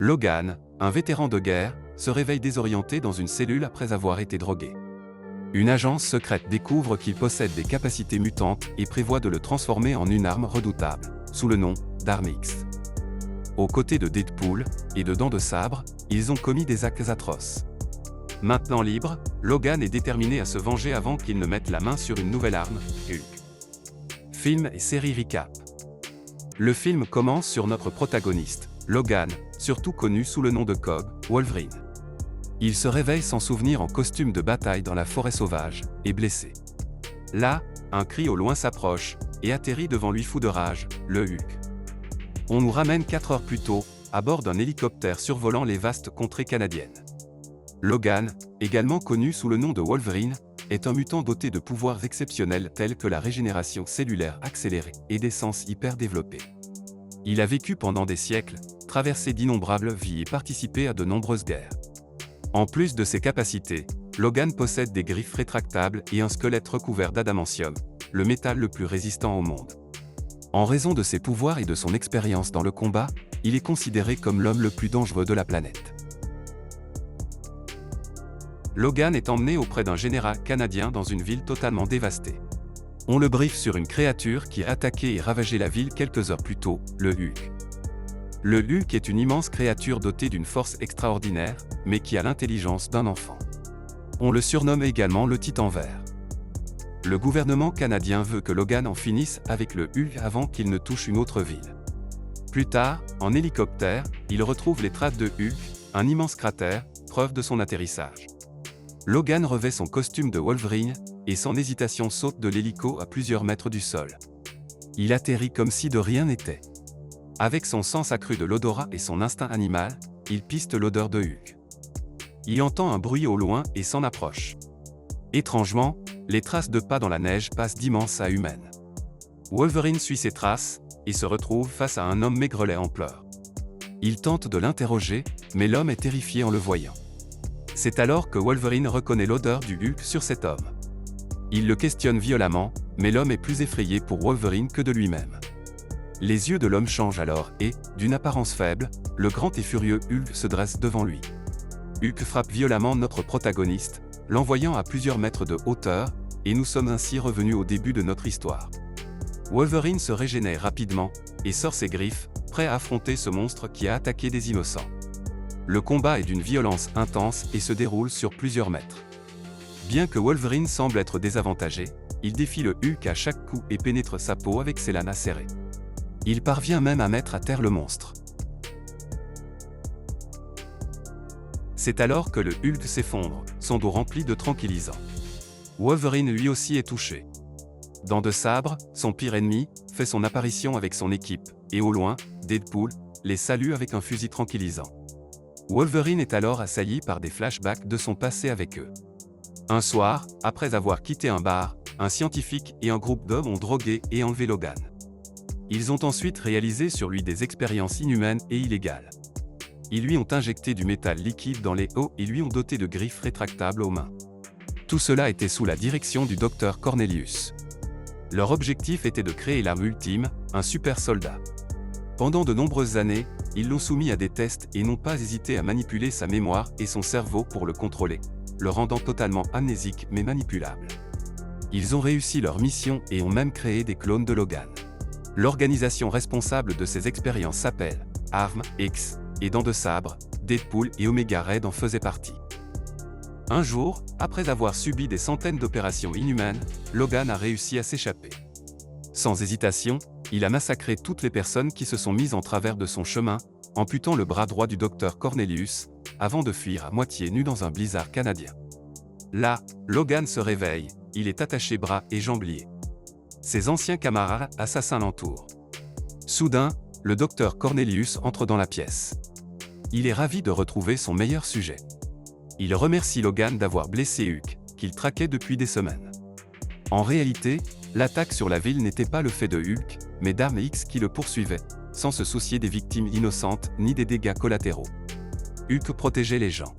Logan, un vétéran de guerre, se réveille désorienté dans une cellule après avoir été drogué. Une agence secrète découvre qu'il possède des capacités mutantes et prévoit de le transformer en une arme redoutable, sous le nom d'Arme X. Aux côtés de Deadpool et de Dents de Sabre, ils ont commis des actes atroces. Maintenant libre, Logan est déterminé à se venger avant qu'il ne mette la main sur une nouvelle arme, Hulk. Film et série recap. Le film commence sur notre protagoniste, Logan, surtout connu sous le nom de Cog, Wolverine. Il se réveille sans souvenir en costume de bataille dans la forêt sauvage, et blessé. Là, un cri au loin s'approche, et atterrit devant lui fou de rage, le Hulk. On nous ramène 4 heures plus tôt, à bord d'un hélicoptère survolant les vastes contrées canadiennes. Logan, également connu sous le nom de Wolverine, est un mutant doté de pouvoirs exceptionnels tels que la régénération cellulaire accélérée et des sens hyper développés. Il a vécu pendant des siècles, traversé d'innombrables vies et participé à de nombreuses guerres. En plus de ses capacités, Logan possède des griffes rétractables et un squelette recouvert d'adamantium, le métal le plus résistant au monde. En raison de ses pouvoirs et de son expérience dans le combat, il est considéré comme l'homme le plus dangereux de la planète. Logan est emmené auprès d'un général canadien dans une ville totalement dévastée. On le briefe sur une créature qui a attaqué et ravagé la ville quelques heures plus tôt, le Hulk. Le Hulk est une immense créature dotée d'une force extraordinaire, mais qui a l'intelligence d'un enfant. On le surnomme également le Titan Vert. Le gouvernement canadien veut que Logan en finisse avec le Hulk avant qu'il ne touche une autre ville. Plus tard, en hélicoptère, il retrouve les traces de Hulk, un immense cratère, preuve de son atterrissage. Logan revêt son costume de Wolverine, et sans hésitation saute de l'hélico à plusieurs mètres du sol. Il atterrit comme si de rien n'était. Avec son sens accru de l'odorat et son instinct animal, il piste l'odeur de Hulk. Il entend un bruit au loin et s'en approche. Étrangement, les traces de pas dans la neige passent d'immenses à humaines. Wolverine suit ces traces, et se retrouve face à un homme maigrelet en pleurs. Il tente de l'interroger, mais l'homme est terrifié en le voyant. C'est alors que Wolverine reconnaît l'odeur du Hulk sur cet homme. Il le questionne violemment, mais l'homme est plus effrayé pour Wolverine que de lui-même. Les yeux de l'homme changent alors et, d'une apparence faible, le grand et furieux Hulk se dresse devant lui. Hulk frappe violemment notre protagoniste, l'envoyant à plusieurs mètres de hauteur, et nous sommes ainsi revenus au début de notre histoire. Wolverine se régénère rapidement, et sort ses griffes, prêt à affronter ce monstre qui a attaqué des innocents. Le combat est d'une violence intense et se déroule sur plusieurs mètres. Bien que Wolverine semble être désavantagé, il défie le Hulk à chaque coup et pénètre sa peau avec ses lames acérées. Il parvient même à mettre à terre le monstre. C'est alors que le Hulk s'effondre, son dos rempli de tranquillisants. Wolverine lui aussi est touché. Dents de Sabre, son pire ennemi, fait son apparition avec son équipe, et au loin, Deadpool les salue avec un fusil tranquillisant. Wolverine est alors assailli par des flashbacks de son passé avec eux. Un soir, après avoir quitté un bar, un scientifique et un groupe d'hommes ont drogué et enlevé Logan. Ils ont ensuite réalisé sur lui des expériences inhumaines et illégales. Ils lui ont injecté du métal liquide dans les os et lui ont doté de griffes rétractables aux mains. Tout cela était sous la direction du docteur Cornelius. Leur objectif était de créer l'arme ultime, un super soldat. Pendant de nombreuses années, ils l'ont soumis à des tests et n'ont pas hésité à manipuler sa mémoire et son cerveau pour le contrôler, le rendant totalement amnésique mais manipulable. Ils ont réussi leur mission et ont même créé des clones de Logan. L'organisation responsable de ces expériences s'appelle Arme X, et Dents de Sabre, Deadpool et Omega Red en faisaient partie. Un jour, après avoir subi des centaines d'opérations inhumaines, Logan a réussi à s'échapper. Sans hésitation, il a massacré toutes les personnes qui se sont mises en travers de son chemin, amputant le bras droit du docteur Cornelius, avant de fuir à moitié nu dans un blizzard canadien. Là, Logan se réveille, il est attaché bras et jambes liés. Ses anciens camarades assassins l'entourent. Soudain, le docteur Cornelius entre dans la pièce. Il est ravi de retrouver son meilleur sujet. Il remercie Logan d'avoir blessé Hulk, qu'il traquait depuis des semaines. En réalité, l'attaque sur la ville n'était pas le fait de Hulk, mais d'Arme X qui le poursuivait, sans se soucier des victimes innocentes ni des dégâts collatéraux. Hulk protégeait les gens.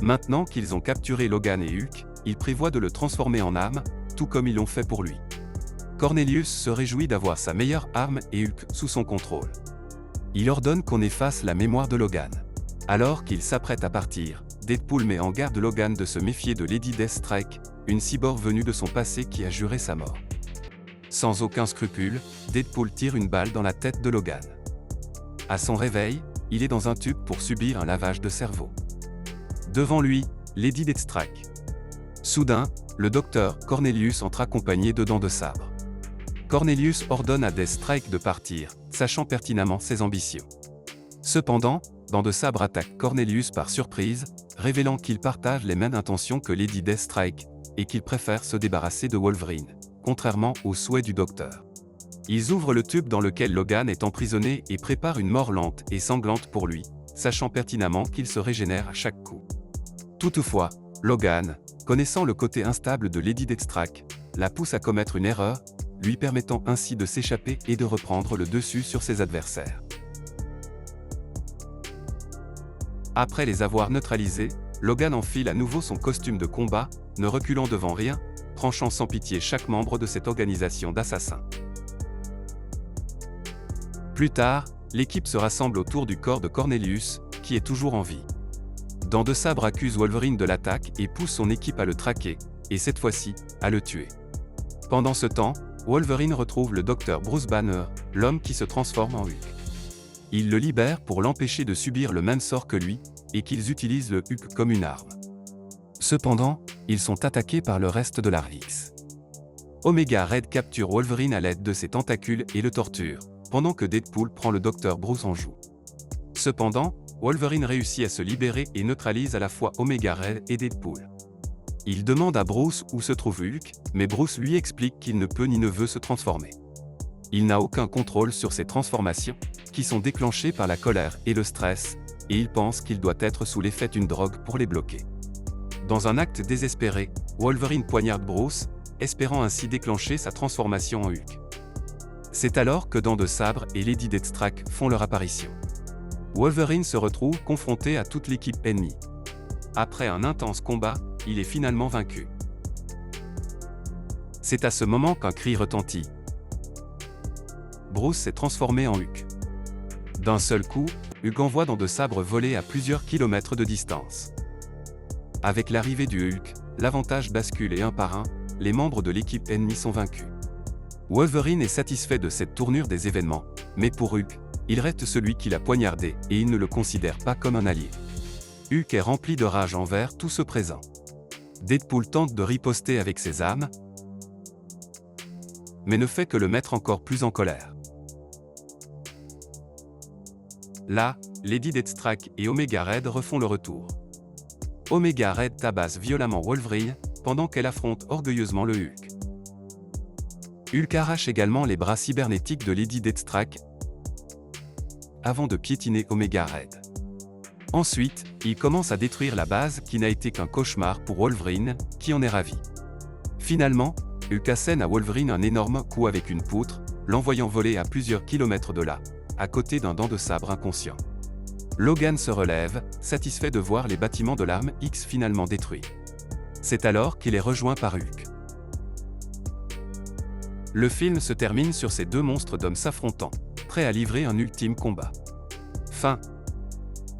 Maintenant qu'ils ont capturé Logan et Hulk, ils prévoient de le transformer en arme, tout comme ils l'ont fait pour lui. Cornelius se réjouit d'avoir sa meilleure arme et Hulk sous son contrôle. Il ordonne qu'on efface la mémoire de Logan. Alors qu'il s'apprête à partir, Deadpool met en garde Logan de se méfier de Lady Deathstrike, une cyborg venue de son passé qui a juré sa mort. Sans aucun scrupule, Deadpool tire une balle dans la tête de Logan. À son réveil, il est dans un tube pour subir un lavage de cerveau. Devant lui, Lady Deathstrike. Soudain, le docteur Cornelius entre accompagné de Dents de Sabre. Cornelius ordonne à Deathstrike de partir, sachant pertinemment ses ambitions. Cependant, Dents de Sabre attaque Cornelius par surprise, révélant qu'il partage les mêmes intentions que Lady Deathstrike, et qu'il préfère se débarrasser de Wolverine, contrairement aux souhaits du docteur. Ils ouvrent le tube dans lequel Logan est emprisonné et préparent une mort lente et sanglante pour lui, sachant pertinemment qu'il se régénère à chaque coup. Toutefois, Logan, connaissant le côté instable de Lady Deathstrike, la pousse à commettre une erreur, lui permettant ainsi de s'échapper et de reprendre le dessus sur ses adversaires. Après les avoir neutralisés, Logan enfile à nouveau son costume de combat, ne reculant devant rien, tranchant sans pitié chaque membre de cette organisation d'assassins. Plus tard, l'équipe se rassemble autour du corps de Cornelius, qui est toujours en vie. Dents de Sabre accuse Wolverine de l'attaque et pousse son équipe à le traquer, et cette fois-ci, à le tuer. Pendant ce temps, Wolverine retrouve le docteur Bruce Banner, l'homme qui se transforme en Hulk. Il le libère pour l'empêcher de subir le même sort que lui, et qu'ils utilisent le Hulk comme une arme. Cependant, ils sont attaqués par le reste de l'Arvix. Omega Red capture Wolverine à l'aide de ses tentacules et le torture, pendant que Deadpool prend le docteur Bruce en joue. Cependant, Wolverine réussit à se libérer et neutralise à la fois Omega Red et Deadpool. Il demande à Bruce où se trouve Hulk, mais Bruce lui explique qu'il ne peut ni ne veut se transformer. Il n'a aucun contrôle sur ces transformations, qui sont déclenchées par la colère et le stress, et il pense qu'il doit être sous l'effet d'une drogue pour les bloquer. Dans un acte désespéré, Wolverine poignarde Bruce, espérant ainsi déclencher sa transformation en Hulk. C'est alors que Dents de Sabre et Lady Deathstrike font leur apparition. Wolverine se retrouve confronté à toute l'équipe ennemie. Après un intense combat, il est finalement vaincu. C'est à ce moment qu'un cri retentit. Bruce s'est transformé en Hulk. D'un seul coup, Hulk envoie Dents de Sabre voler à plusieurs kilomètres de distance. Avec l'arrivée du Hulk, l'avantage bascule et un par un, les membres de l'équipe ennemie sont vaincus. Wolverine est satisfait de cette tournure des événements, mais pour Hulk, il reste celui qui l'a poignardé et il ne le considère pas comme un allié. Hulk est rempli de rage envers tout ce présent. Deadpool tente de riposter avec ses armes, mais ne fait que le mettre encore plus en colère. Là, Lady Deathstrike et Omega Red refont le retour. Omega Red tabasse violemment Wolverine, pendant qu'elle affronte orgueilleusement le Hulk. Hulk arrache également les bras cybernétiques de Lady Deathstrike, avant de piétiner Omega Red. Ensuite, il commence à détruire la base qui n'a été qu'un cauchemar pour Wolverine, qui en est ravi. Finalement, Hulk assène à Wolverine un énorme coup avec une poutre, l'envoyant voler à plusieurs kilomètres de là, à côté d'un Dent de Sabre inconscient. Logan se relève, satisfait de voir les bâtiments de l'arme X finalement détruits. C'est alors qu'il est rejoint par Hulk. Le film se termine sur ces deux monstres d'hommes s'affrontant, prêts à livrer un ultime combat. Fin.